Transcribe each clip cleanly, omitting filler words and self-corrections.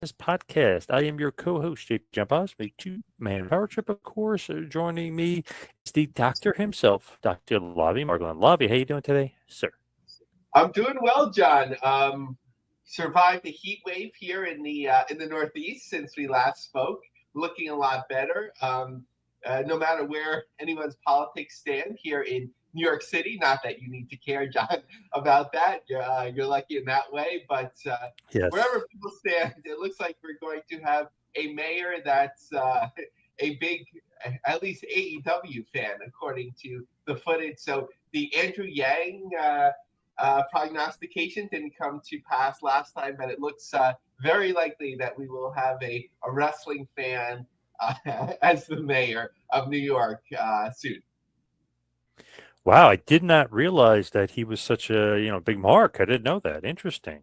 Fitness Podcast. I am your co-host, JP John Boss, my two-man power trip, of course. Joining me is the doctor himself, Dr. Lavie Margolin. Lavie, how you doing today, sir? I'm doing well, John. Survived the heat wave here in the Northeast since we last spoke. Looking a lot better. No matter where anyone's politics stand here in New York City, not that you need to care, John, about that. You're lucky in that way. But wherever Yes. people stand, it looks like we're going to have a mayor that's a big, at least AEW fan, according to the footage. So the Andrew Yang. Prognostication didn't come to pass last time, but it looks very likely that we will have a wrestling fan as the mayor of New York soon. Wow, I did not realize that he was such a big mark. I didn't know that. Interesting.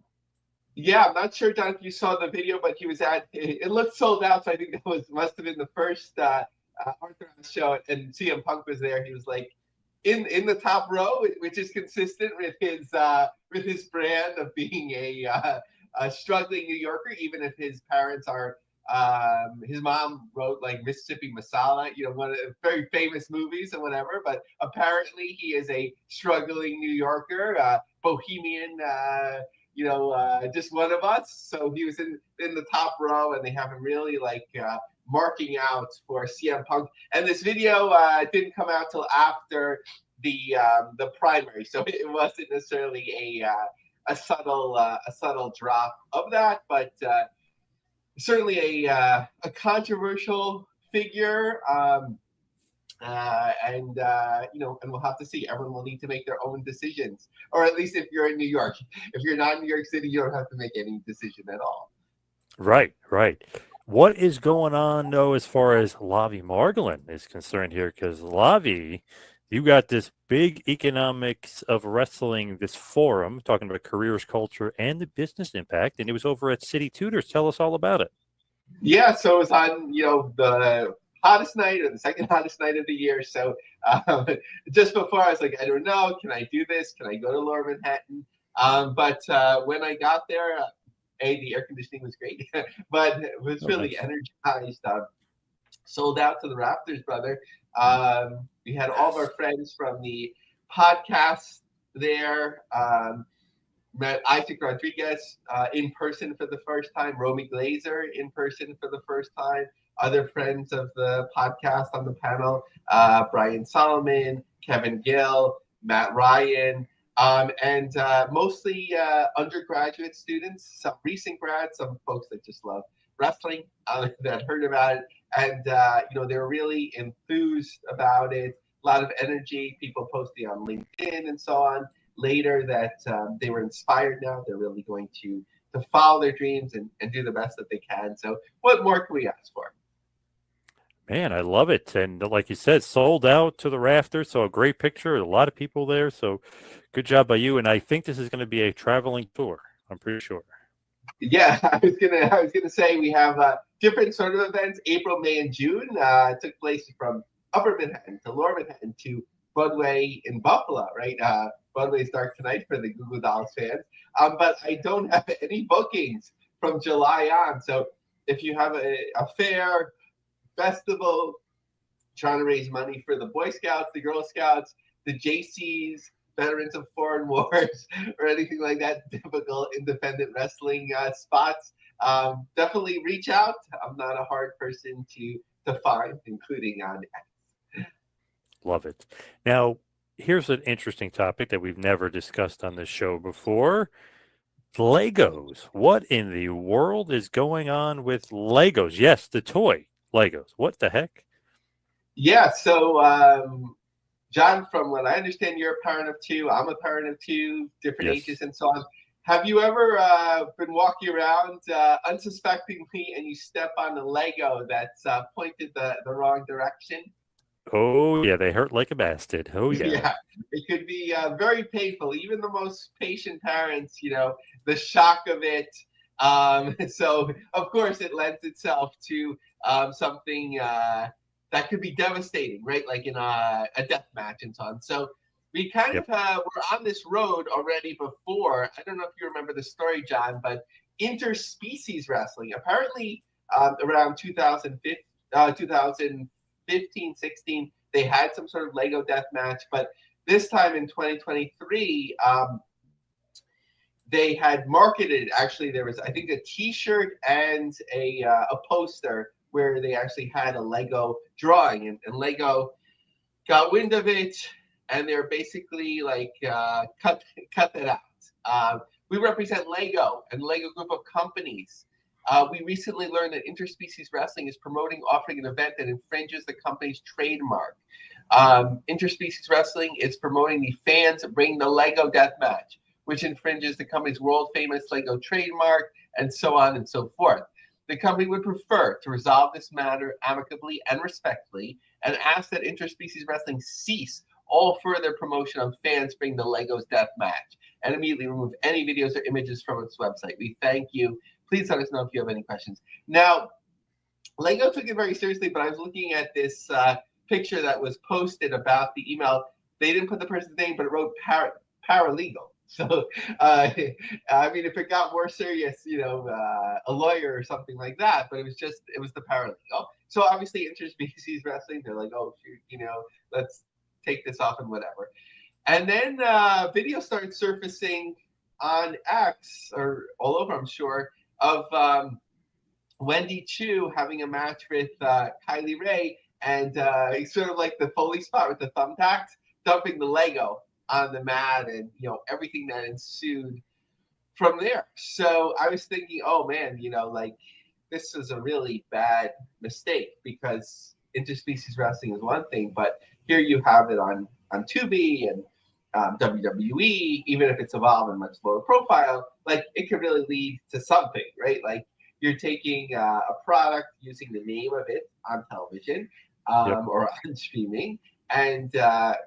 Yeah, I'm not sure, John, if you saw the video, but he was it looked sold out, so I think that must have been the first Arthur Ashe show, and CM Punk was there. He was like in the top row, which is consistent with his brand of being a struggling New Yorker, even if his parents are. His mom wrote like Mississippi Masala, one of the very famous movies and whatever. But apparently, he is a struggling New Yorker, bohemian. Just one of us. So he was in the top row, and they have him really marking out for CM Punk. And this video didn't come out till after the primary, so it wasn't necessarily a subtle drop of that, but certainly a controversial figure. And we'll have to see. Everyone will need to make their own decisions, or at least if you're in New York. If you're not in New York City, you don't have to make any decision at all. Right, right. What is going on, though, as far as Lavie Margolin is concerned here? Because Lavie, you got this big economics of wrestling, this forum, talking about careers, culture, and the business impact, and it was over at City Tutors. Tell us all about it. Yeah, so it was on the hottest night or the second hottest night of the year. So just before, I was like, I don't know, can I do this? Can I go to Lower Manhattan? But when I got there, the air conditioning was great, but it was Oh, really nice. energized. Sold out to the Raptors, brother. We had all of our Yes. friends from the podcast there. Met Isaac Rodriguez in person for the first time, Romy Glazer in person for the first time, other friends of the podcast on the panel, Brian Solomon, Kevin Gill, Matt Ryan, and mostly undergraduate students, some recent grads, some folks that just love wrestling that heard about it. And, they were really enthused about it, a lot of energy, people posting on LinkedIn and so on later that they were inspired now. They're really going to follow their dreams and do the best that they can. So what more can we ask for? Man, I love it. And like you said, sold out to the rafters. So a great picture, a lot of people there. So good job by you. And I think this is going to be a traveling tour. I'm pretty sure. Yeah, I was gonna say we have different sort of events. April, May, and June took place from Upper Manhattan to Lower Manhattan to Broadway in Buffalo. Right, Broadway's dark tonight for the Google Dolls fans. But I don't have any bookings from July on. So if you have a fair festival trying to raise money for the Boy Scouts, the Girl Scouts, the JCs, Veterans of Foreign Wars, or anything like that, typical independent wrestling spots, definitely reach out. I'm not a hard person to find, including on. Love it. Now, here's an interesting topic that we've never discussed on this show before. Legos. What in the world is going on with Legos? Yes, the toy Legos. What the heck? Yeah, so John, from what I understand, you're a parent of two. I'm a parent of two, different ages Yes. and so on. Have you ever been walking around unsuspectingly and you step on a Lego that's pointed the wrong direction? Oh, yeah, they hurt like a bastard. Oh, yeah. Yeah, it could be very painful. Even the most patient parents, the shock of it. So, of course, it lends itself to something that could be devastating, right? Like in a death match and so on. So, we kind of Yep. were on this road already before. I don't know if you remember the story, John, but interspecies wrestling. Apparently, around 2015, 16, they had some sort of Lego death match, but this time in 2023, they had marketed. Actually, there was, I think, a T-shirt and a poster where they actually had a Lego drawing, and Lego got wind of it, and they're basically like cut that out. We represent Lego and Lego Group of companies. We recently learned that Interspecies Wrestling is promoting offering an event that infringes the company's trademark. Interspecies Wrestling is promoting the Fans Bring the Lego Death Match, which infringes the company's world-famous Lego trademark, and so on and so forth. The company would prefer to resolve this matter amicably and respectfully, and ask that Interspecies Wrestling cease all further promotion of Fans Bring the Legos Death Match, and immediately remove any videos or images from its website. We thank you. Please let us know if you have any questions. Now, Lego took it very seriously, but I was looking at this picture that was posted about the email. They didn't put the person's name, but it wrote paralegal. So, I mean, if it got more serious, a lawyer or something like that, but it was the paralegal. So obviously Interspecies Wrestling, they're like, oh, shoot, let's take this off and whatever. And then videos started surfacing on X, or all over, I'm sure, of Wendy Chu having a match with Kylie Ray, and sort of like the Foley spot with the thumbtacks, dumping the Lego on the mat, and everything that ensued from there. So I was thinking, oh man, this is a really bad mistake, because interspecies wrestling is one thing, but here you have it on Tubi and WWE, even if it's evolved in much lower profile, like it could really lead to something, right? Like you're taking a product, using the name of it on television or on streaming, and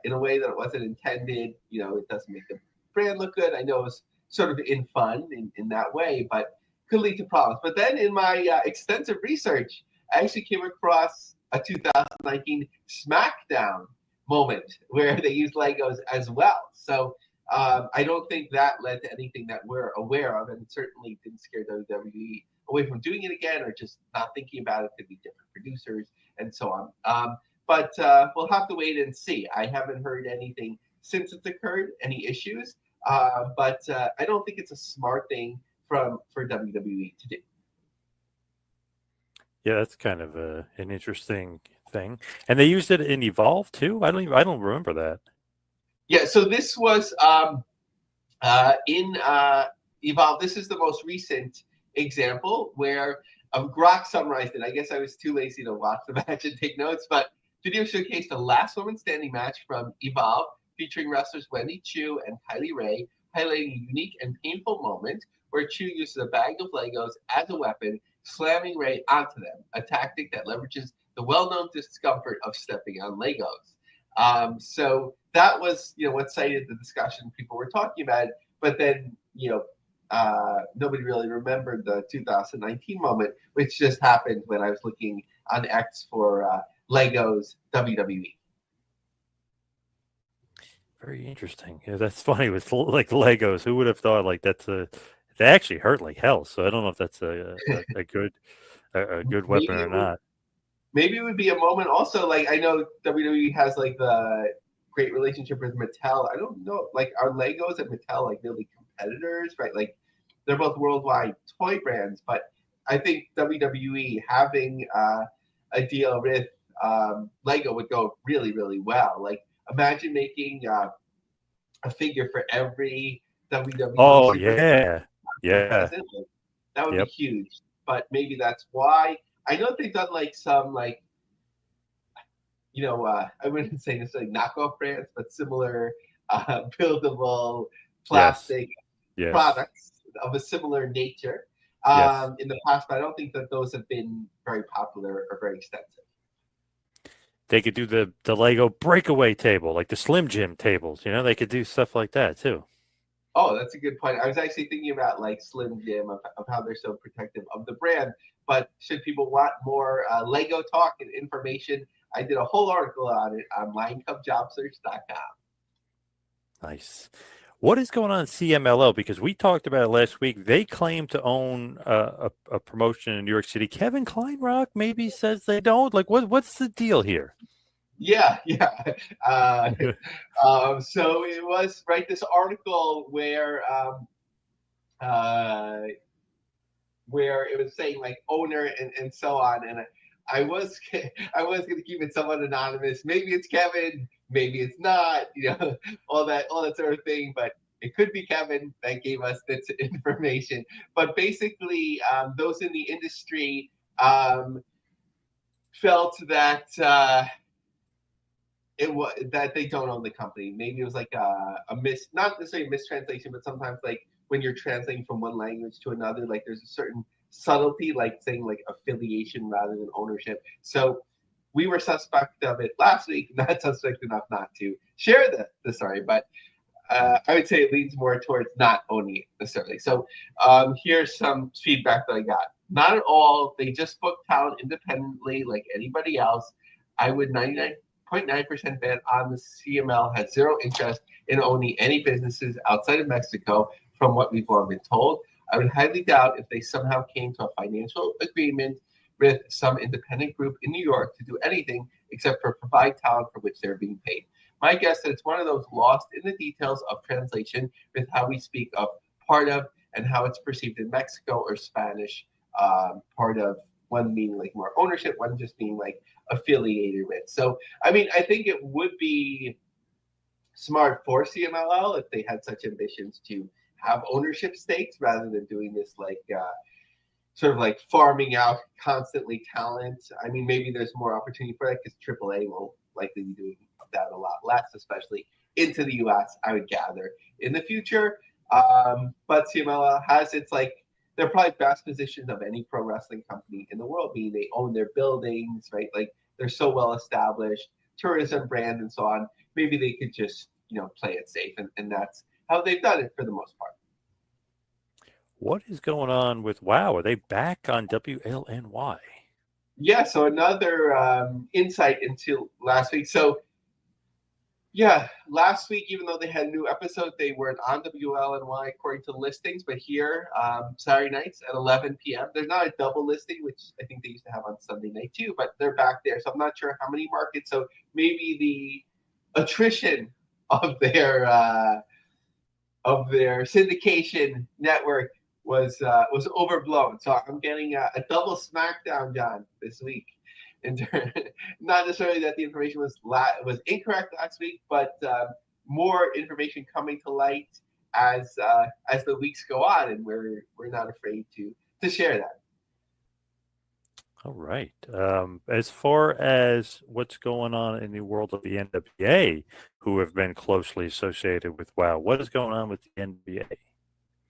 in a way that it wasn't intended. It doesn't make the brand look good. I know it's sort of in fun in that way, but could lead to problems. But then in my extensive research, I actually came across a 2019 SmackDown moment where they used Legos as well. So I don't think that led to anything that we're aware of, and it certainly didn't scare WWE away from doing it again, or just not thinking about it. Could be different producers and so on. But we'll have to wait and see. I haven't heard anything since it's occurred, any issues. But I don't think it's a smart thing for WWE to do. Yeah, that's kind of an interesting thing. And they used it in Evolve too. I don't remember that. Yeah, so this was in Evolve. This is the most recent example where Grok summarized it. I guess I was too lazy to watch the match and take notes, but video showcased the last woman standing match from Evolve, featuring wrestlers Wendy Chu and Kylie Ray, highlighting a unique and painful moment where Chu uses a bag of Legos as a weapon, slamming Ray onto them, a tactic that leverages the well-known discomfort of stepping on Legos. So that was, what cited the discussion people were talking about. But then, nobody really remembered the 2019 moment, which just happened when I was looking on X for Legos WWE. Very interesting. Yeah, that's funny with like Legos. Who would have thought like they actually hurt like hell. So I don't know if that's a good weapon or not. Maybe it would be a moment also, like I know WWE has like the great relationship with Mattel. I don't know, like are Legos and Mattel like really competitors, right? Like they're both worldwide toy brands, but I think WWE having a deal with Lego would go really, really well. Like imagine making a figure for every WWE. Oh yeah, yeah. That would be huge. But maybe that's why. I know they've done like some I wouldn't say necessarily knockoff brands, but similar buildable plastic products of a similar nature in the past. But I don't think that those have been very popular or very extensive. They could do the Lego breakaway table, like the Slim Jim tables. They could do stuff like that too. Oh, that's a good point. I was actually thinking about like Slim Jim of how they're so protective of the brand. But should people want more Lego talk and information, I did a whole article on it on linecupjobsearch.com. Nice. What is going on in CMLL? Because we talked about it last week. They claim to own a promotion in New York City. Kevin Kleinrock maybe says they don't. Like, what's the deal here? Yeah, yeah. So it was right this article uh, where it was saying like owner and so on, and I was I was going to keep it somewhat anonymous. Maybe it's Kevin, maybe it's not. All that sort of thing, but. It could be Kevin that gave us this information, but basically, those in the industry felt that it was that they don't own the company. Maybe it was like not necessarily a mistranslation, but sometimes like when you're translating from one language to another, like there's a certain subtlety, like saying like affiliation rather than ownership. So we were suspect of it last week, not suspect enough not to share the story, but I would say it leans more towards not owning it necessarily. So here's some feedback that I got. Not at all. They just book talent independently like anybody else. I would 99.9% bet on the CML has zero interest in owning any businesses outside of Mexico from what we've all been told. I would highly doubt if they somehow came to a financial agreement with some independent group in New York to do anything except for provide talent for which they're being paid. My guess that it's one of those lost in the details of translation with how we speak of part of and how it's perceived in Mexico or Spanish. Part of one meaning like more ownership, one just being like affiliated with. So, I mean, I think it would be smart for CMLL if they had such ambitions to have ownership stakes rather than doing this like sort of like farming out constantly talent. I mean, maybe there's more opportunity for that because AAA will likely be doing that a lot less, especially into the US, I would gather in the future. But CMLL has its like, they're probably best positioned of any pro wrestling company in the world, meaning they own their buildings, right? Like they're so well established, tourism brand and so on. Maybe they could just, play it safe. And that's how they've done it for the most part. What is going on with WoW? Are they back on WLNY? Yeah, so another insight into last week. So yeah, last week, even though they had a new episode, they weren't on WLNY according to listings. But here, Saturday nights at 11 p.m., there's not a double listing, which I think they used to have on Sunday night too, but they're back there. So I'm not sure how many markets. So maybe the attrition of their syndication network was overblown. So I'm getting a double smackdown, John, this week. And not necessarily that the information was incorrect last week, but more information coming to light as the weeks go on, and we're not afraid to share that. All right. As far as what's going on in the world of the NWA, who have been closely associated with WoW, what is going on with the NBA?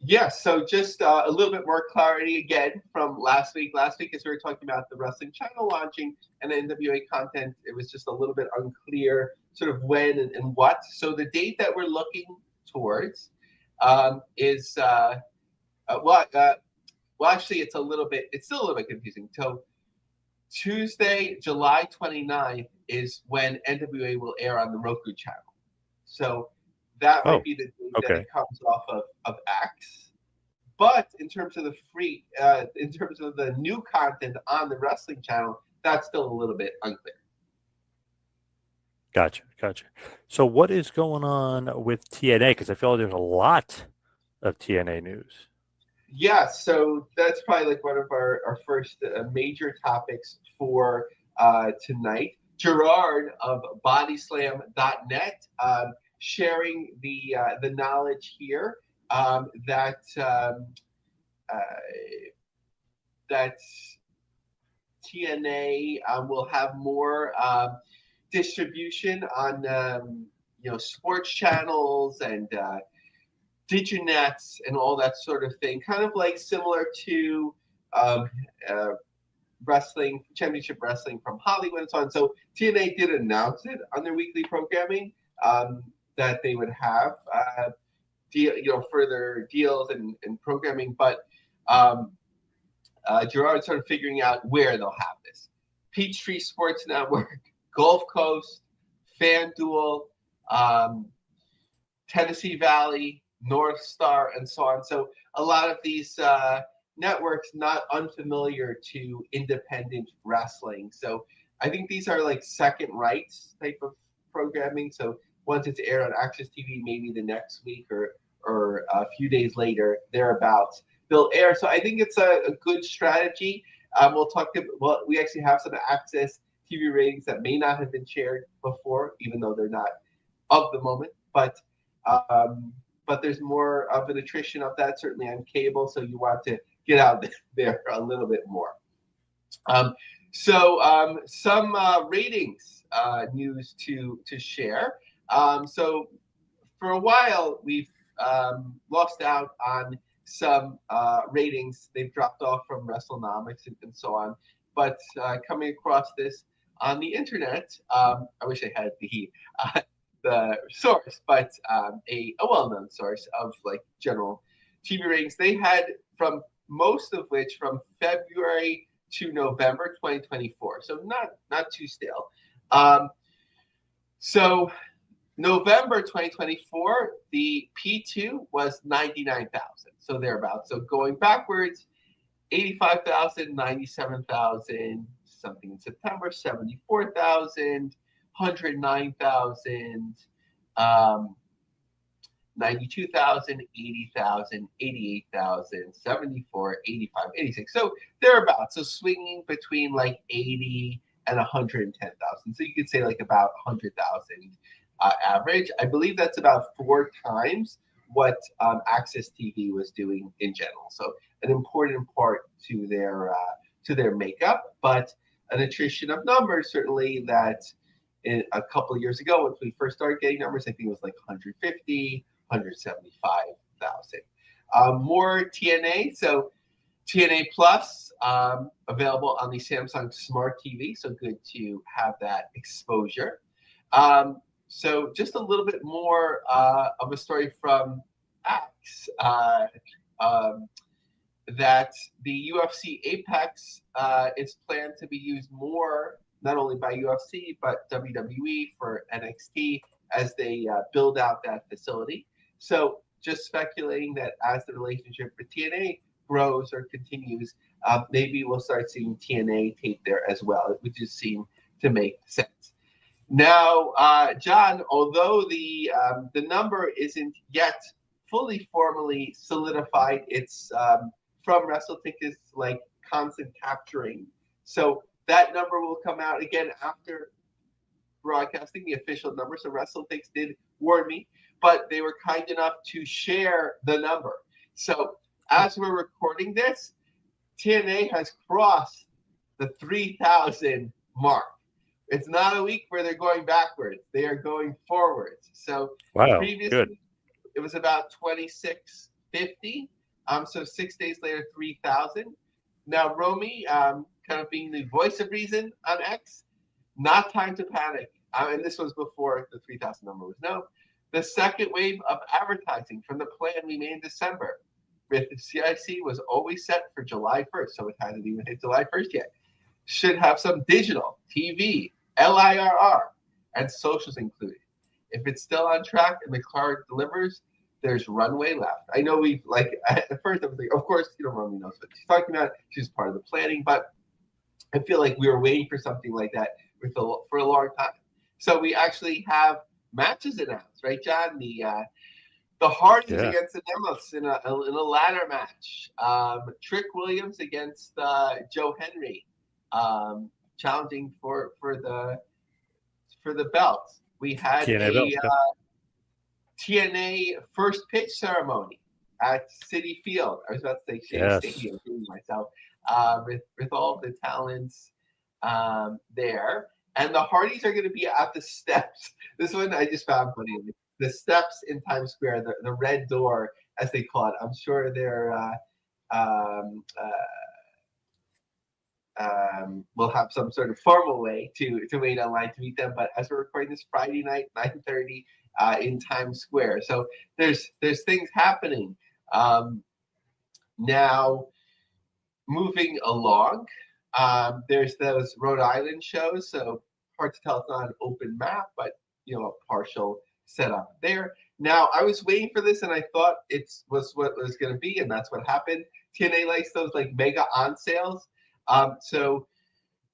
Yes, so just a little bit more clarity again from last week. Last week, as we were talking about the wrestling channel launching and the NWA content, it was just a little bit unclear sort of when and what. So the date that we're looking towards is, actually, it's still a little bit confusing. So Tuesday, July 29th is when NWA will air on the Roku channel. So that might be the date that it comes off of X. But in terms of in terms of the new content on the wrestling channel, that's still a little bit unclear. Gotcha. So what is going on with TNA? Because I feel like there's a lot of TNA news. Yeah, so that's probably like one of our first major topics for tonight. Gerard of bodyslam.net sharing the knowledge here that TNA will have more distribution on sports channels and Diginets and all that sort of thing, kind of like similar to wrestling, championship wrestling from Hollywood and so on. So TNA did announce it on their weekly programming that they would have further deals and programming, but Gerard's sort of figuring out where they'll have this. Peachtree Sports Network, Gulf Coast, FanDuel, Tennessee Valley, North Star, and so on. So a lot of these networks not unfamiliar to independent wrestling. So I think these are like second rights type of programming. So once it's aired on Access TV, maybe the next week or a few days later, thereabouts, they'll air. So I think it's a good strategy. Well, we actually have some Access TV ratings that may not have been shared before, even though they're not of the moment. But there's more of an attrition of that, certainly on cable. So you want to get out there a little bit more. Some ratings news to share. So for a while, we've lost out on some ratings. They've dropped off from WrestleNomics and so on. But coming across this on the internet, I wish I had the source, but a well-known source of like general TV ratings. They had from most of which from February to November 2024. So not too stale. So November 2024, the P2 was 99,000. So thereabouts. So going backwards, 85,000, 97,000, something in September, 74,000, 109,000, 92,000, 80,000, 88,000, 74, 85, 86. So thereabouts. So swinging between like 80 and 110,000. So you could say like about 100,000 average. I believe that's about 4 times what Access TV was doing in general. So an important part to their makeup, but an attrition of numbers certainly that a couple of years ago when we first started getting numbers, I think it was like 150, 175,000. More TNA, so TNA Plus available on the Samsung Smart TV, so good to have that exposure. So just a little bit more of a story from Axe that the UFC Apex is planned to be used more, not only by UFC, but WWE for NXT as they build out that facility. So just speculating that as the relationship with TNA grows or continues, maybe we'll start seeing TNA tape there as well. It would just seem to make sense. Now, John, although the number isn't yet fully formally solidified, it's from WrestleTicket's like constant capturing. So that number will come out again after broadcasting the official number. So WrestleTix did warn me, but they were kind enough to share the number. So as we're recording this, TNA has crossed the 3,000 mark. It's not a week where they're going backwards. They are going forwards. So previously, good. It was about 2,650. So 6 days later, 3,000. Now, Romy, kind of being the voice of reason on X, not time to panic. And this was before the 3,000 number was known. The second wave of advertising from the plan we made in December with the CIC was always set for July 1st. So it hasn't even hit July 1st yet. Should have some digital, TV, LIRR, and socials included. If it's still on track and the card delivers, there's runway left. I know we've at first I was like, of course, Romy knows what she's talking about. She's part of the planning, but I feel like we were waiting for something like that for a long time. So we actually have matches announced, right, John? The Hardys against the Demos in a ladder match. Trick Williams against Joe Henry, challenging for the belts. We had TNA first pitch ceremony at Citi Field. I was about to say Shea Stadium, myself, with all of the talents there. And the Hardys are going to be at the steps. This one I just found funny. The steps in Times Square, the red door, as they call it. I'm sure they're we'll have some sort of formal way to wait online to meet them. But as we're recording this Friday night, 9:30 in Times Square. So there's things happening. Now, moving along, there's those Rhode Island shows. So hard to tell it's not an open map, but a partial setup there. Now, I was waiting for this, and I thought it was what it was going to be, and that's what happened. TNA likes those like mega on sales. So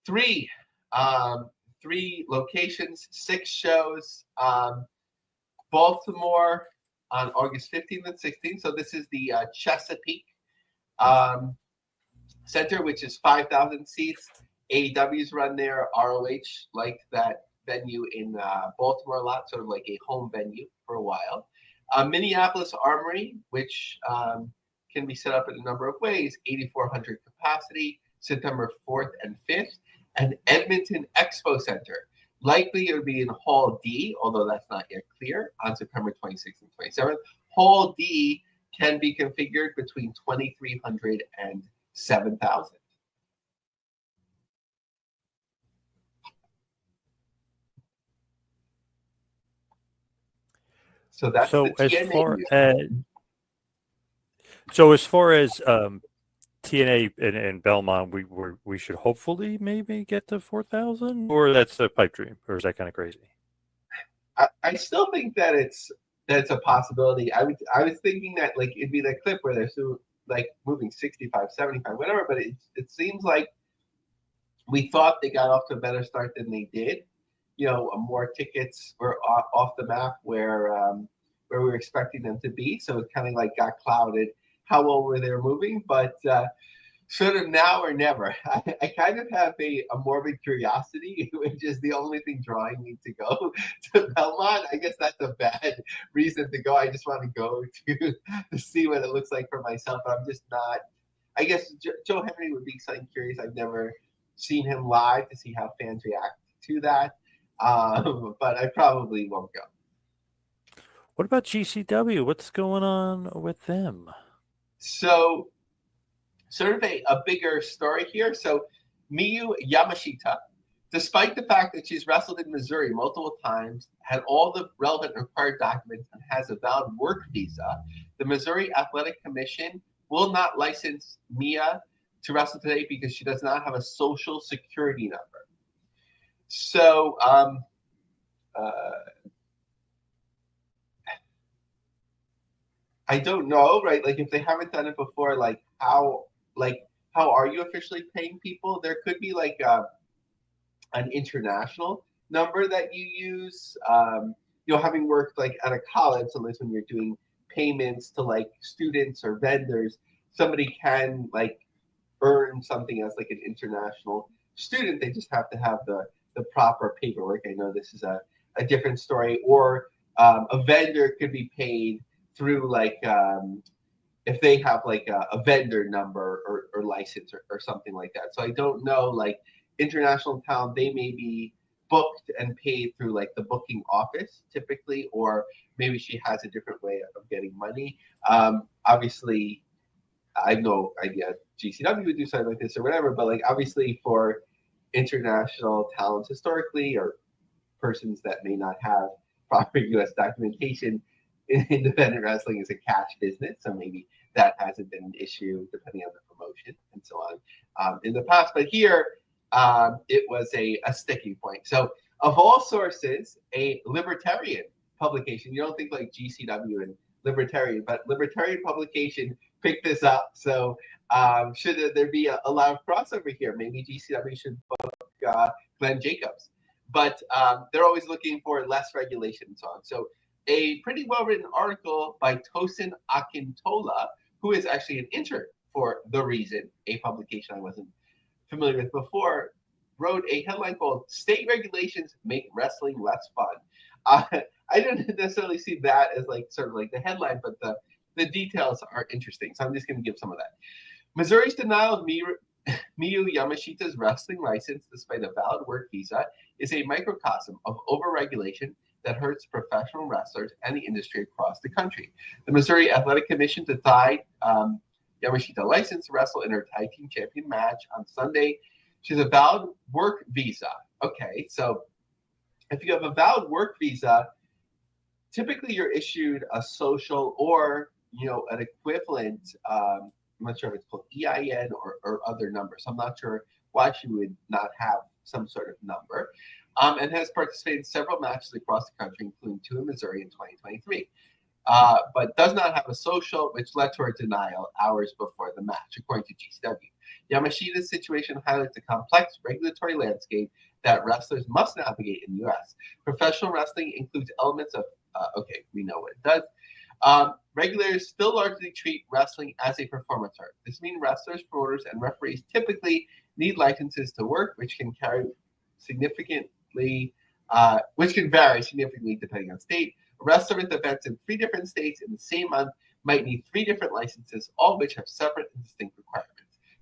three, three locations, 6 shows. Baltimore on August 15th and 16th. So this is the Chesapeake Center, which is 5,000 seats. AEW's run there. ROH liked that venue in Baltimore a lot, sort of like a home venue for a while. Minneapolis Armory, which can be set up in a number of ways, 8,400 capacity, September 4th and 5th. And Edmonton Expo Center. Likely it would be in Hall D, although that's not yet clear, on September 26th and 27th. Hall D can be configured between 2,300 and 7,000. So that's So the as TNA far news. as TNA and Belmont, we should hopefully maybe get to 4,000, or that's a pipe dream, or is that kind of crazy? I still think that it's a possibility. I was thinking that like it'd be that clip where they're so like moving 65, 75, whatever, but it seems like we thought they got off to a better start than they did. You know, more tickets were off the map where we were expecting them to be, so it kind of like got clouded how well were they moving, but sort of now or never. I kind of have a morbid curiosity, which is the only thing drawing me to go to Belmont. I guess that's a bad reason to go. I just want to go to see what it looks like for myself. But I'm just not. I guess Joe Henry would be something curious. I've never seen him live to see how fans react to that, but I probably won't go. What about GCW? What's going on with them? So sort of a bigger story here. So Miyu Yamashita, despite the fact that she's wrestled in Missouri multiple times, had all the relevant required documents, and has a valid work visa, the Missouri Athletic Commission will not license Mia to wrestle today because she does not have a social security number. So I don't know, right? Like if they haven't done it before, like how are you officially paying people? There could be like an international number that you use. Having worked like at a college, sometimes when you're doing payments to like students or vendors, somebody can like earn something as like an international student. They just have to have the proper paperwork. I know this is a different story. Or a vendor could be paid through like if they have like a vendor number or license or something like that. So I don't know, like international talent, they may be booked and paid through like the booking office typically, or maybe she has a different way of getting money. Obviously, I have no idea GCW would do something like this or whatever, but like obviously for international talents historically, or persons that may not have proper U.S. documentation, independent wrestling is a cash business, so maybe that hasn't been an issue depending on the promotion and so on in the past. But here, it was a sticking point. So of all sources, a libertarian publication, you don't think like GCW and libertarian, but libertarian publication picked this up. So should there be a lot of crossover here? Maybe GCW should book Glenn Jacobs. But they're always looking for less regulation and so on. So a pretty well-written article by Tosin Akintola, who is actually an intern for The Reason, a publication I wasn't familiar with before, wrote a headline called "State Regulations Make Wrestling Less Fun." I didn't necessarily see that as like sort of like the headline, but the details are interesting. So I'm just going to give some of that. Missouri's denial of Miyu Yamashita's wrestling license, despite a valid work visa, is a microcosm of overregulation that hurts professional wrestlers and the industry across the country. The Missouri Athletic Commission denied Yamashita license to wrestle in her tag team champion match on Sunday. She has a valid work visa. Okay, so if you have a valid work visa, typically you're issued a social or an equivalent. I'm not sure if it's called EIN or other numbers. I'm not sure why she would not have some sort of number. And has participated in several matches across the country, including 2 in Missouri in 2023. but does not have a social, which led to her denial hours before the match, according to GCW. Yamashita's situation highlights a complex regulatory landscape that wrestlers must navigate in the U.S. Professional wrestling includes elements of, okay, we know what it does. Regulators still largely treat wrestling as a performance art. This means wrestlers, promoters, and referees typically need licenses to work, which can vary significantly depending on state. A wrestler with events in 3 different states in the same month might need 3 different licenses, all of which have separate and distinct requirements.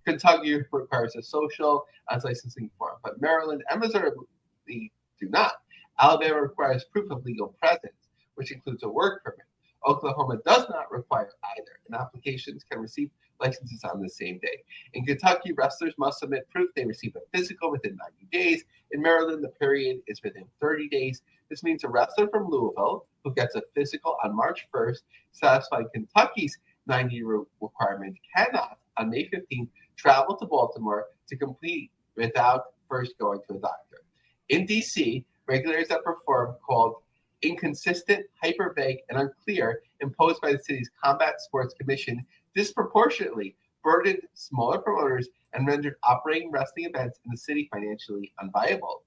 Kentucky requires a social as licensing form, but Maryland and Missouri do not. Alabama requires proof of legal presence, which includes a work permit. Oklahoma does not require either, and applications can receive licenses on the same day. In Kentucky, wrestlers must submit proof they receive a physical within 90 days. In Maryland, the period is within 30 days. This means a wrestler from Louisville who gets a physical on March 1st, satisfying Kentucky's 90-day requirement, cannot, on May 15th, travel to Baltimore to complete without first going to a doctor. In D.C., regulators that perform called inconsistent, hyper vague, and unclear, imposed by the city's Combat Sports Commission, disproportionately burdened smaller promoters and rendered operating wrestling events in the city financially unviable.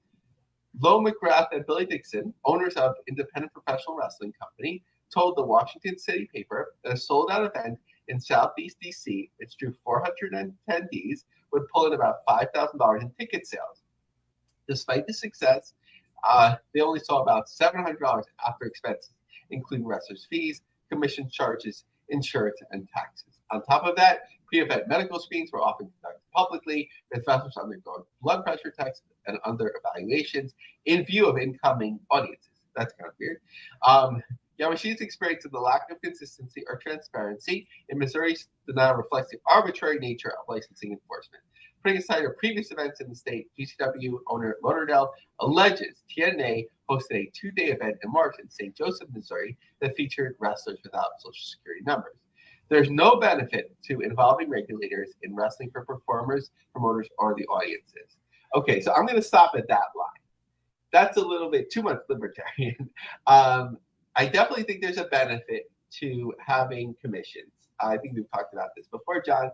Lo McGrath and Billy Dixon, owners of Independent Professional Wrestling Company, told the Washington City paper that a sold-out event in Southeast D.C., which drew 400 attendees, would pull in about $5,000 in ticket sales. Despite the success, they only saw about $700 after expenses, including wrestlers' fees, commission charges, insurance, and taxes. On top of that, pre-event medical screenings were often conducted publicly, with wrestlers undergoing blood pressure tests and under evaluations in view of incoming audiences. That's kind of weird. Yamashita's experience of the lack of consistency or transparency in Missouri's denial reflects the arbitrary nature of licensing enforcement. Putting aside her previous events in the state, GCW owner Lauderdale alleges TNA hosted a 2-day event in March in St. Joseph, Missouri that featured wrestlers without Social Security numbers. There's no benefit to involving regulators in wrestling for performers, promoters, or the audiences. Okay, so I'm going to stop at that line. That's a little bit too much libertarian. I definitely think there's a benefit to having commissions. I think we've talked about this before, John.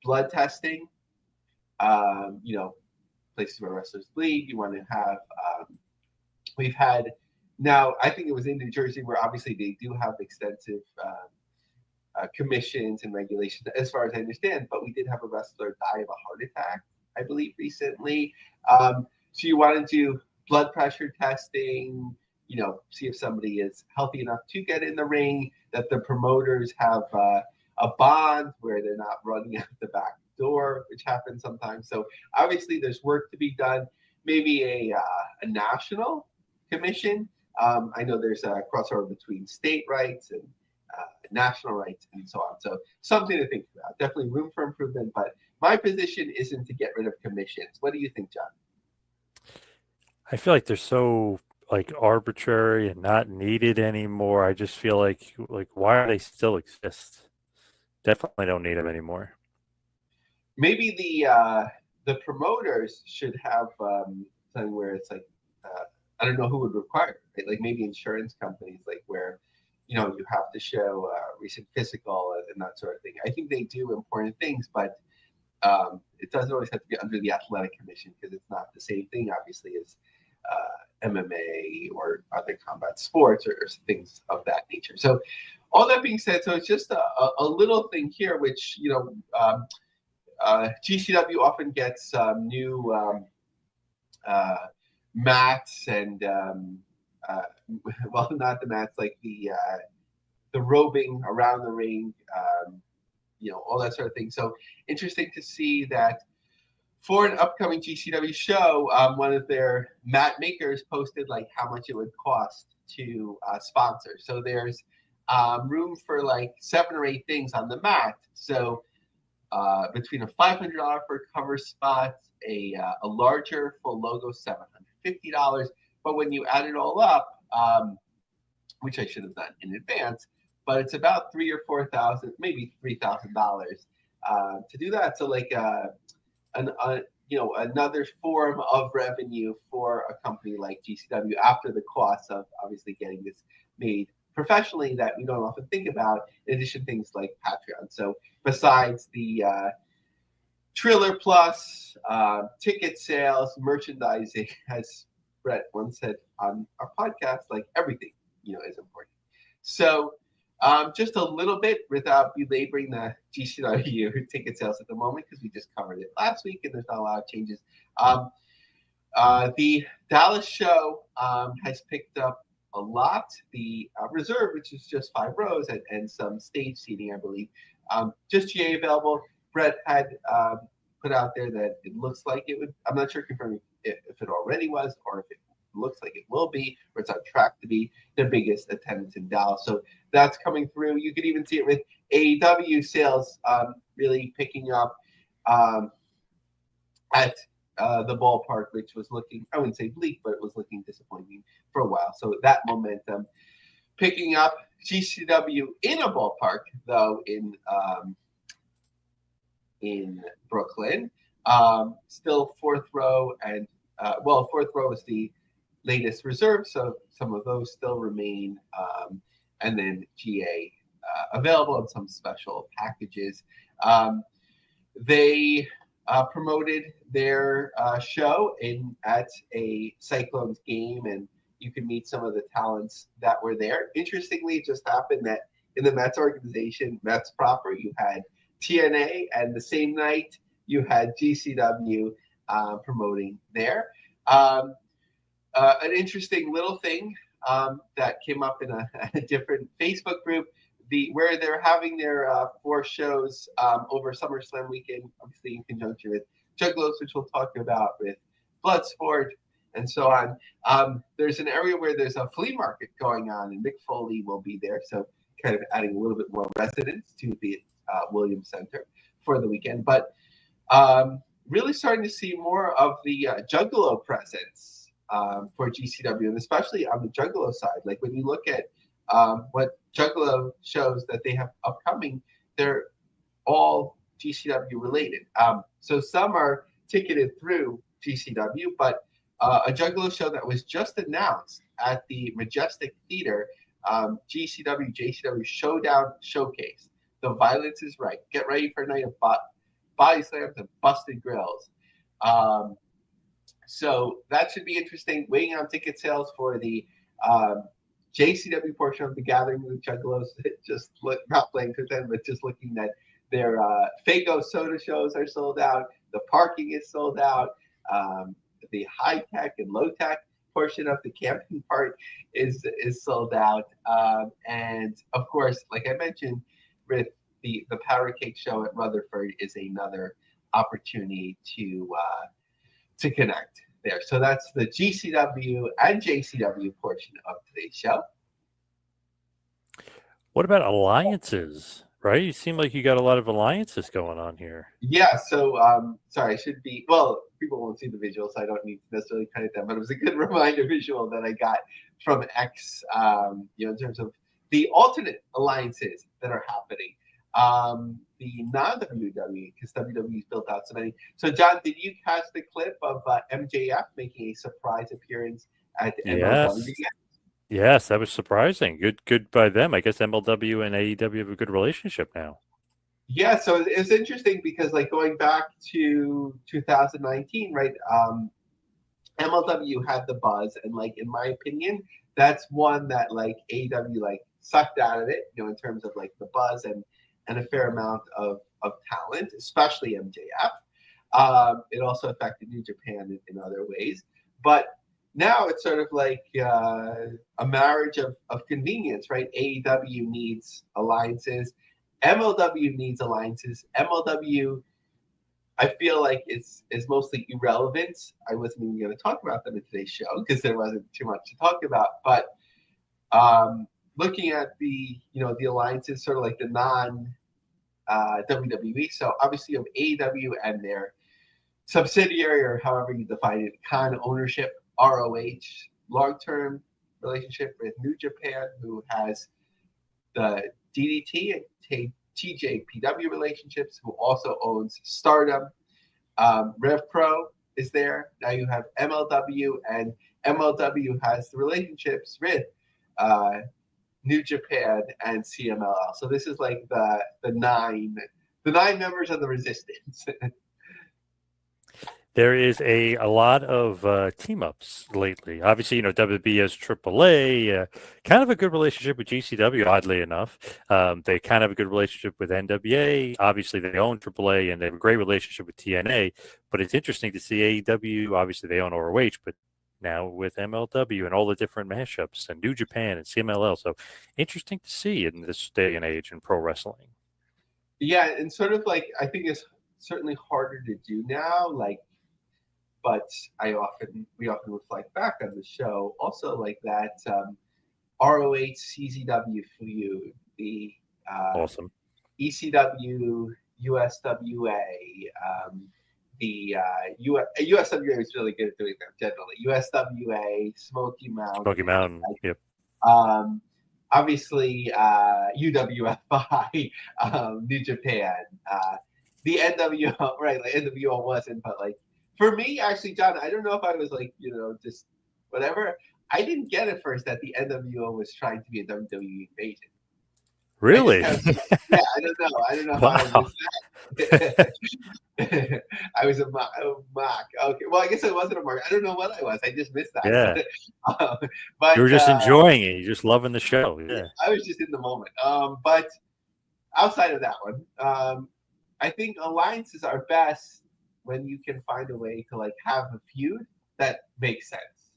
Blood testing, places where wrestlers bleed. You want to have, we've had, now I think it was in New Jersey where obviously they do have extensive commissions and regulations as far as I understand, but we did have a wrestler die of a heart attack, I believe, recently. So you want to do blood pressure testing, see if somebody is healthy enough to get in the ring, that the promoters have a bond where they're not running out the back door, which happens sometimes. So obviously there's work to be done. Maybe a national commission. I know there's a crossover between state rights and national rights and so on. So something to think about. Definitely room for improvement, but my position isn't to get rid of commissions. What do you think, John? I feel like they're so arbitrary and not needed anymore. I just feel like why do they still exist? Definitely don't need them anymore. Maybe the promoters should have something where it's I don't know who would require it, right? Like maybe insurance companies, where you have to show recent physical and that sort of thing. I think they do important things, but it doesn't always have to be under the athletic commission because it's not the same thing, obviously, as MMA or other combat sports or things of that nature. So all that being said, so it's just a little thing here, which, GCW often gets new mats and, well, not the mats, like the roping around the ring, all that sort of thing. So interesting to see that for an upcoming GCW show, one of their mat makers posted how much it would cost to sponsor. So there's room for 7 or 8 things on the mat. So between a $500 for cover spots, a larger full logo, $750. But when you add it all up, which I should have done in advance, but it's about $3,000 or $4,000, maybe $3,000 to do that. So another form of revenue for a company like GCW after the cost of obviously getting this made professionally that we don't often think about, in addition to things like Patreon. So besides the Triller Plus, ticket sales, merchandising, as Brett once said on our podcast, like everything, is important. So just a little bit without belaboring the GCW ticket sales at the moment, because we just covered it last week and there's not a lot of changes. The Dallas show has picked up a lot. The reserve, which is just 5 rows and some stage seating, I believe, just GA available. Brett had put out there that it looks like it would. I'm not sure confirming if it already was or if it looks like it will be, or it's on track to be the biggest attendance in Dallas. So that's coming through. You could even see it with AEW sales really picking up at the ballpark, which was looking, I wouldn't say bleak, but it was looking disappointing for a while. So that momentum picking up. GCW in a ballpark, though, in Brooklyn. Still 4th row, and 4th row is the latest reserve, so some of those still remain, and then GA available in some special packages. They promoted their show at a Cyclones game, and you can meet some of the talents that were there. Interestingly, it just happened that in the Mets organization, Mets proper, you had TNA, and the same night you had GCW promoting there. An interesting little thing that came up in a different Facebook group, where they're having their 4 shows over SummerSlam weekend, obviously in conjunction with Juggalos, which we'll talk about, with Bloodsport and so on. There's an area where there's a flea market going on, and Mick Foley will be there, so kind of adding a little bit more resonance to the Williams Center for the weekend. But really starting to see more of the Juggalo presence for GCW, and especially on the Juggalo side. Like when you look at what Juggalo shows that they have upcoming, they're all GCW related. So some are ticketed through GCW, but a Juggalo show that was just announced at the Majestic Theater, GCW JCW Showdown Showcase. The violence is right. Get ready for a night of body slams and busted grills. So that should be interesting. Waiting on ticket sales for the JCW portion of the gathering with Juggalos. Not playing for them, but just looking at their Fago soda shows are sold out. The parking is sold out. The high tech and low tech portion of the camping part is sold out. And of course, like I mentioned, with the Powder Cake show at Rutherford is another opportunity to connect there. So that's the GCW and JCW portion of today's show. What about alliances? Right? You seem like you got a lot of alliances going on here. Yeah. So sorry, I should be. Well, people won't see the visual, so I don't need to necessarily cut it down. But it was a good reminder visual that I got from X. In terms of the alternate alliances that are happening. The non-WWE, because WWE's built out so many. So, John, did you catch the clip of MJF making a surprise appearance at MLW? Yes, that was surprising. Good by them. I guess MLW and AEW have a good relationship now. Yeah, so it's interesting because, like, going back to 2019, right? MLW had the buzz, and, like, in my opinion, that's one that, like, AEW, like, sucked out of it, in terms of, like, the buzz and a fair amount of talent, especially MJF. It also affected New Japan in other ways. But now it's sort of like a marriage of convenience, right? AEW needs alliances. MLW needs alliances. MLW, I feel like is mostly irrelevant. I wasn't even going to talk about them in today's show because there wasn't too much to talk about. But looking at the alliances, sort of like the non WWE. So obviously you have AEW and their subsidiary, or however you define it, Con Ownership, ROH, long-term relationship with New Japan, who has the DDT and TJPW relationships, who also owns Stardom. Rev Pro is there. Now you have MLW, and MLW has the relationships with New Japan, and CMLL. So this is like the nine members of the Resistance. There is a lot of team ups lately. Obviously, WB has AAA, kind of a good relationship with GCW, oddly enough. They kind of have a good relationship with NWA. Obviously, they own AAA and they have a great relationship with TNA. But it's interesting to see AEW. Obviously, they own ROH, but now with MLW and all the different mashups and New Japan and CMLL. So interesting to see in this day and age in pro wrestling. Yeah, and sort of like I think it's certainly harder to do now. But we often reflect back on the show also like that ROH CZW feud, the Awesome. ECW USWA, the USWA is really good at doing that generally. USWA, Smoky Mountain. Smoky Mountain. Yep. Obviously, UWFI, New Japan, the NWO, right? Like NWO wasn't, but like for me, actually, John, I don't know if I was like, just whatever. I didn't get at first that the NWO was trying to be a WWE invasion. Really? I don't know. I don't know Wow. how I missed that. I was a mock. Okay, well, I guess I wasn't a mark. I don't know what I was. I just missed that. Yeah. But you were just enjoying it. You're just loving the show. Yeah. I was just in the moment. But outside of that one, I think alliances are best when you can find a way to like have a feud that makes sense.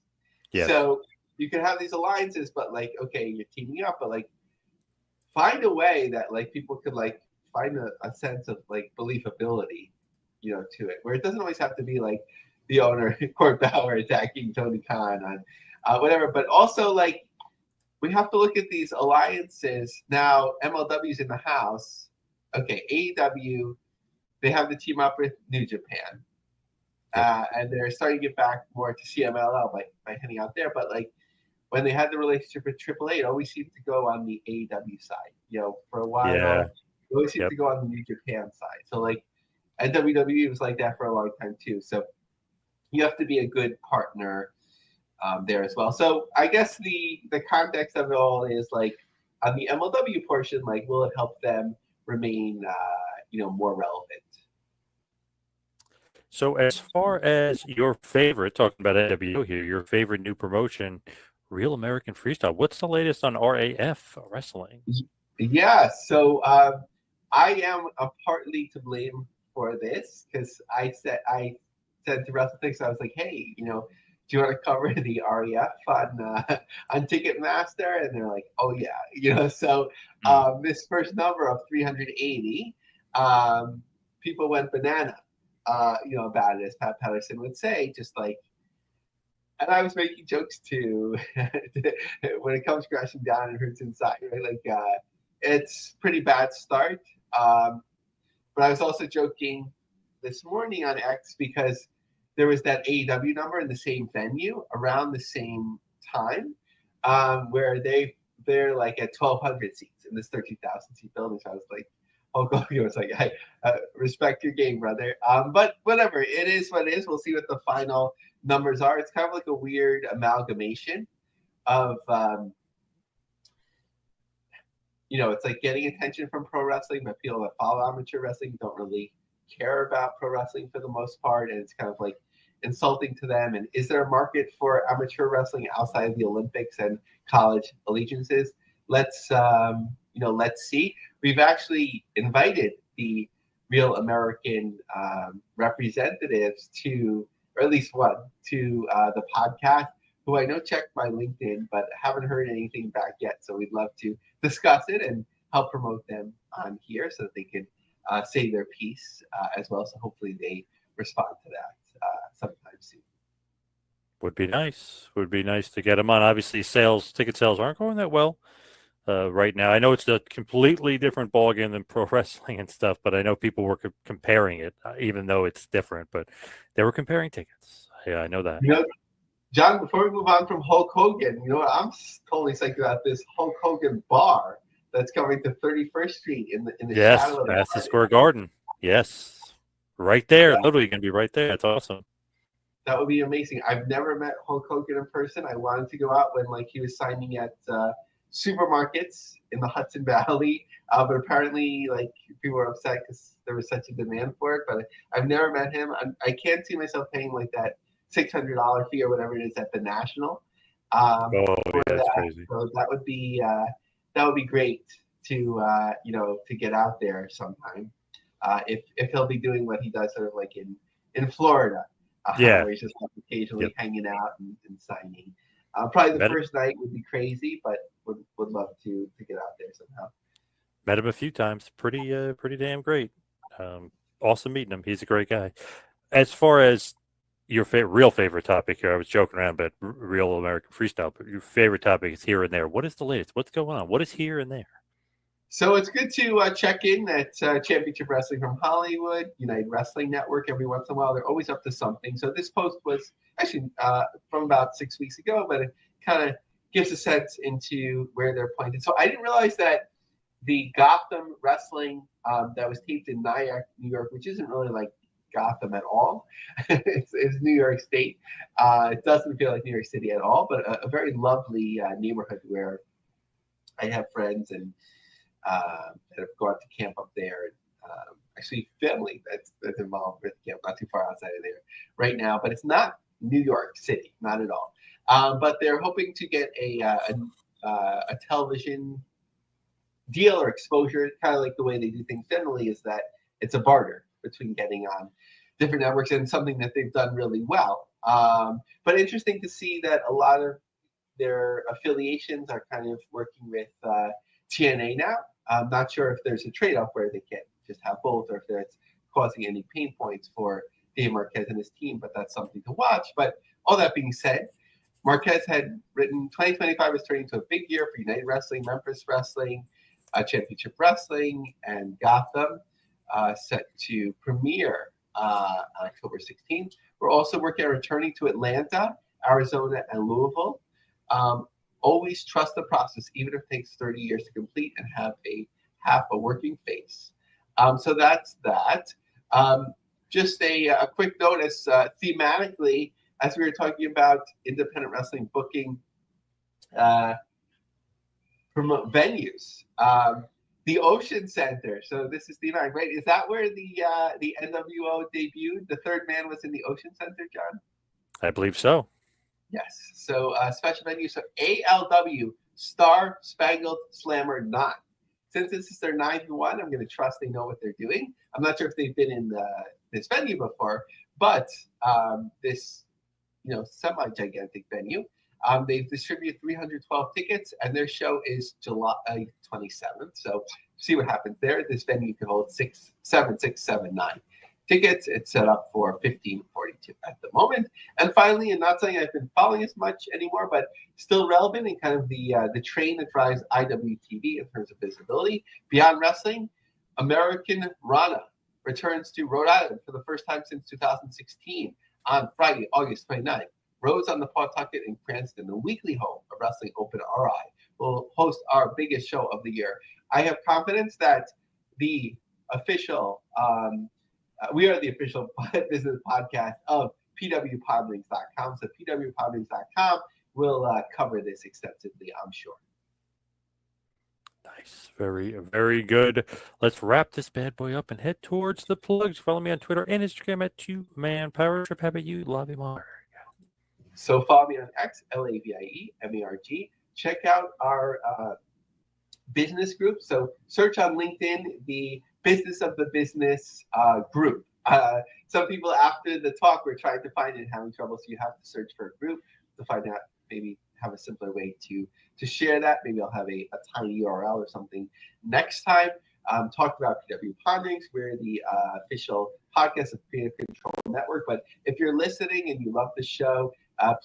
Yes. So you can have these alliances, but like, okay, you're teaming up, but like find a way that like people could like find a sense of like believability, to it, where it doesn't always have to be like the owner Court Bauer attacking Tony Khan on whatever, but also like we have to look at these alliances now. MLW's in the house. Okay, AEW, they have the team up with New Japan, and they're starting to get back more to CMLL by heading out there. But like when they had the relationship with AAA, it always seemed to go on the AEW side. For a while, it always seemed to go on the New Japan side. So like, and WWE was like that for a long time too. So you have to be a good partner there as well. So I guess the context of it all is like on the MLW portion, like will it help them remain more relevant? So as far as your favorite, talking about NWO here, your favorite new promotion, Real American Freestyle, what's the latest on RAF wrestling? Yeah, so I am partly to blame for this because I said to WrestleFix, I was like, hey, do you want to cover the REF on Ticketmaster? And they're like, oh yeah, So this first number of 380, people went banana, about it, as Pat Patterson would say, just like. And I was making jokes too when it comes crashing down and hurts inside, right? Like it's pretty bad start. But I was also joking this morning on X because there was that AEW number in the same venue around the same time, where they're like at 1,200 seats in this 13,000 seat building. So I was like, Hulk Hogan was like, I respect your game, brother. But whatever, it is what it is. We'll see what the final numbers are. It's kind of like a weird amalgamation of, it's like getting attention from pro wrestling, but people that follow amateur wrestling don't really care about pro wrestling for the most part. And it's kind of like insulting to them. And is there a market for amateur wrestling outside of the Olympics and college allegiances? Let's see. We've actually invited the Real American representatives to, or at least one, to the podcast, who I know checked my LinkedIn, but haven't heard anything back yet. So we'd love to discuss it and help promote them on here so that they can say their piece as well. So hopefully they respond to that sometime soon. Would be nice. Would be nice to get them on. Obviously, ticket sales aren't going that well right now. I know it's a completely different ballgame than pro wrestling and stuff, but I know people were comparing it, even though it's different. But they were comparing tickets. Yeah, I know that. John, before we move on from Hulk Hogan, I'm totally psyched about this Hulk Hogan bar that's coming to 31st Street in the shadow of the Madison Square Garden. Yes, right there. Yeah. Literally going to be right there. That's awesome. That would be amazing. I've never met Hulk Hogan in person. I wanted to go out when he was signing at supermarkets in the Hudson Valley. But apparently, like, people were upset because there was such a demand for it. But I've never met him. I can't see myself paying like that $600 fee or whatever it is at the National. Oh, For yeah, that's that. crazy. So that would be great to to get out there sometime. If he'll be doing what he does sort of like in Florida, Yeah. where he's just occasionally Yep. hanging out and signing. Probably the Met, first night would be crazy, but would love to get out there somehow. met him a few times. Pretty damn great. Awesome meeting him. He's a great guy. As far as your real favorite topic here, I was joking around, but real American freestyle. But your favorite topic is here and there. What is the latest? What's going on? What is here and there? So it's good to check in at Championship Wrestling from Hollywood, United Wrestling Network. Every once in a while, they're always up to something. So this post was actually from about 6 weeks ago, but it kind of gives a sense into where they're pointed. So I didn't realize that the Gotham Wrestling that was taped in Nyack, New York, which isn't really like Gotham at all. it's New York State. It doesn't feel like New York City at all, but a very lovely neighborhood where I have friends and that have gone to camp up there. Actually, family that's involved with camp, not too far outside of there right now. But it's not New York City, not at all. But they're hoping to get a television deal or exposure. Kind of like the way they do things generally is that it's a barter between getting on different networks, and something that they've done really well. But interesting to see that a lot of their affiliations are kind of working with TNA now. I'm not sure if there's a trade-off where they can't just have both, or if it's causing any pain points for Dave Marquez and his team, but that's something to watch. But all that being said, Marquez had written 2025 is turning into a big year for United Wrestling, Memphis Wrestling, Championship Wrestling, and Gotham, set to premiere on October 16th. We're also working on returning to Atlanta, Arizona, and Louisville. Always trust the process, even if it takes 30 years to complete, and have half a working face. So that's that. Just a quick note as thematically, as we were talking about independent wrestling booking promote venues. The Ocean Center. So this is thematic, right? Is that where the NWO debuted? The third man was in the Ocean Center, John? I believe so. Yes. So special venue. So ALW Star Spangled Slammer 9. Since this is their 9th one, I'm going to trust they know what they're doing. I'm not sure if they've been in this venue before, but this semi-gigantic venue. They've distributed 312 tickets, and their show is July 27th. So see what happens there. This venue can hold 679 tickets. It's set up for 1542 at the moment. And finally, and not something I've been following as much anymore, but still relevant in kind of the train that drives IWTV in terms of visibility. Beyond Wrestling, American Rana returns to Rhode Island for the first time since 2016 on Friday, August 29th. Rose on the Pawtucket in Cranston, the weekly home of Wrestling Open RI, will host our biggest show of the year. I have confidence that the official we are the official business podcast of pwpodlinks.com. So pwpodlinks.com will cover this extensively, I'm sure. Nice. Very, very good. Let's wrap this bad boy up and head towards the plugs. Follow me on Twitter and Instagram at 2ManPowerTrip. How about you, Lavie Marg? So follow me on X, LAVIEMERG. Check out our business group. So search on LinkedIn the Business of the Business group. Some people after the talk were trying to find it, having trouble, so you have to search for a group to find out, maybe have a simpler way to share that. Maybe I'll have a tiny URL or something next time. Talked about PW Podlinks. We're the official podcast of Creative Control Network. But if you're listening and you love the show,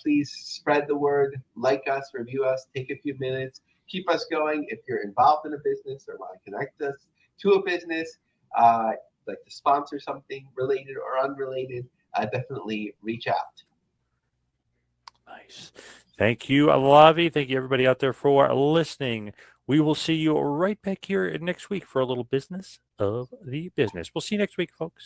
please spread the word, like us, review us, take a few minutes, keep us going. If you're involved in a business or want to connect us to a business, like to sponsor something related or unrelated, definitely reach out. Nice. Thank you, Lavie. Thank you, everybody out there, for listening. We will see you right back here next week for a little business of the business. We'll see you next week, folks.